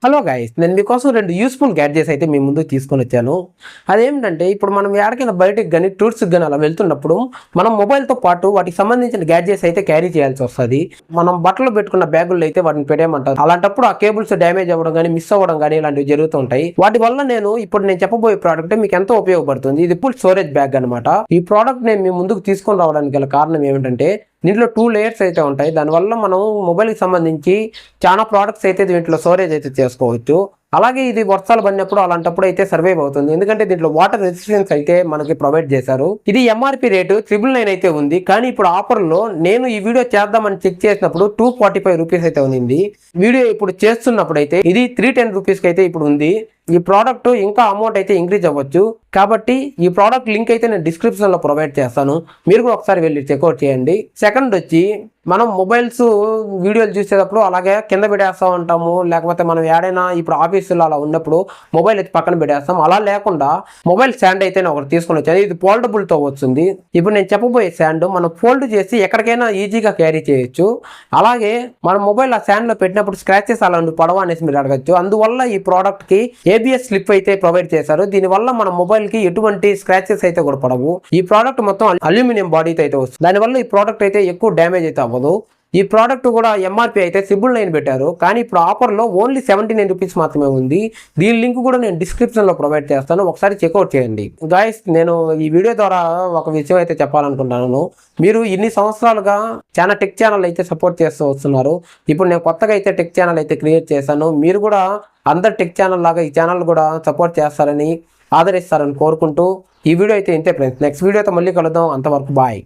Hello guys, నేను మీకోసం 2 useful gadgets అయితే మీ ముందుకు తీసుకొని వచ్చాను. అదేంటంటే ఇప్పుడు మనం ఎక్కడికైనా బయటకు కానీ టూర్స్కి కానీ అలా వెళ్తున్నప్పుడు మనం మొబైల్తో పాటు వాటికి సంబంధించిన గ్యాడ్జెట్స్ అయితే క్యారీ చేయాల్సి వస్తుంది. మనం బట్టలు పెట్టుకున్న బ్యాగుల్లో అయితే వాటిని పెట్టేయమంటారు. అలాంటప్పుడు ఆ కేబుల్స్ డ్యామేజ్ అవ్వడం కానీ మిస్ అవ్వడం కానీ ఇలాంటివి జరుగుతూ ఉంటాయి. వాటి వల్ల నేను చెప్పబోయే ప్రోడక్ట్ మీకు ఎంతో ఉపయోగపడుతుంది. ఇది ఫుల్ స్టోరేజ్ బ్యాగ్ అనమాట. ఈ ప్రోడక్ట్ నేను మీ ముందుకు తీసుకొని రావడానికి గల కారణం ఏమిటంటే దీంట్లో 2 లేయర్స్ అయితే ఉంటాయి. దానివల్ల మనం మొబైల్కి సంబంధించి చాలా ప్రోడక్ట్స్ అయితే దీంట్లో స్టోరేజ్ అయితే చేసుకోవచ్చు. అలాగే ఇది వర్షాలు పడినప్పుడు అలాంటప్పుడు అయితే సర్వైవ్ అవుతుంది. ఎందుకంటే దీంట్లో వాటర్ రెసిస్టెన్స్ అయితే మనకి ప్రొవైడ్ చేశారు. ఇది ఎంఆర్పి రేటు 999 అయితే ఉంది. కానీ ఇప్పుడు ఆఫర్లో నేను ఈ వీడియో చేద్దామని చెక్ చేసినప్పుడు 245 రూపీస్ అయితే ఉంది. వీడియో ఇప్పుడు చేస్తున్నప్పుడు అయితే ఇది 310 రూపీస్కి అయితే ఇప్పుడు ఉంది. ఈ ప్రోడక్ట్ ఇంకా అమౌంట్ అయితే ఇంక్రీజ్ అవ్వచ్చు. కాబట్టి ఈ ప్రోడక్ట్ లింక్ అయితే నేను డిస్క్రిప్షన్లో ప్రొవైడ్ చేస్తాను. మీరు కూడా ఒకసారి వెళ్ళి చెక్అవుట్ చేయండి. సెకండ్ వచ్చి మనం మొబైల్స్ వీడియోలు చూసేటప్పుడు అలాగే కింద పెట్టేస్తూ ఉంటాము. లేకపోతే మనం ఏడైనా ఇప్పుడు ఆఫీసులో అలా ఉన్నప్పుడు మొబైల్ అయితే పక్కన పెట్టేస్తాం. అలా లేకుండా మొబైల్ స్టాండ్ అయితే నేను ఒకటి తీసుకొని వచ్చాను. ఇది ఫోల్డబుల్తో వస్తుంది. ఇప్పుడు నేను చెప్పబోయే స్టాండ్ మనం ఫోల్డ్ చేసి ఎక్కడికైనా ఈజీగా క్యారీ చేయొచ్చు. అలాగే మన మొబైల్ ఆ స్టాండ్లో పెట్టినప్పుడు స్క్రాచెస్ అలాంటి పడవ అనేసి మీరు అడగచ్చు. అందువల్ల ఈ ప్రోడక్ట్కి ఏబిఎస్ స్లిప్ అయితే ప్రొవైడ్ చేశారు. దీనివల్ల మన మొబైల్ కి ఎటువంటి స్క్రాచెస్ అయితే కూడా పడవు. ఈ ప్రోడక్ట్ మొత్తం అల్యూమినియం బాడీతో అయితే వస్తుంది. దానివల్ల ఈ ప్రోడక్ట్ అయితే ఎక్కువ డ్యామేజ్ అయితే అవ్వదు. ఈ ప్రోడక్ట్ కూడా ఎంఆర్పి అయితే 999 పెట్టారు. కానీ ఇప్పుడు ఆఫర్లో ఓన్లీ 79 రూపీస్ మాత్రమే ఉంది. దీని లింక్ కూడా నేను డిస్క్రిప్షన్లో ప్రొవైడ్ చేస్తాను. ఒకసారి చెక్అవుట్ చేయండి. గాయస్, నేను ఈ వీడియో ద్వారా ఒక విషయం అయితే చెప్పాలనుకుంటున్నాను. మీరు ఇన్ని సంవత్సరాలుగా చాలా టెక్ ఛానల్ అయితే సపోర్ట్ చేస్తూ వస్తున్నారు. ఇప్పుడు నేను కొత్తగా అయితే టెక్ ఛానల్ అయితే క్రియేట్ చేశాను. మీరు కూడా అందరు టెక్ ఛానల్ లాగా ఈ ఛానల్ కూడా సపోర్ట్ చేస్తారని ఆదరిస్తారని కోరుకుంటూ ఈ వీడియో అయితే ఇంతే ఫ్రెండ్స్. నెక్స్ట్ వీడియోతో మళ్ళీ కలుద్దాం. అంతవరకు బాయ్.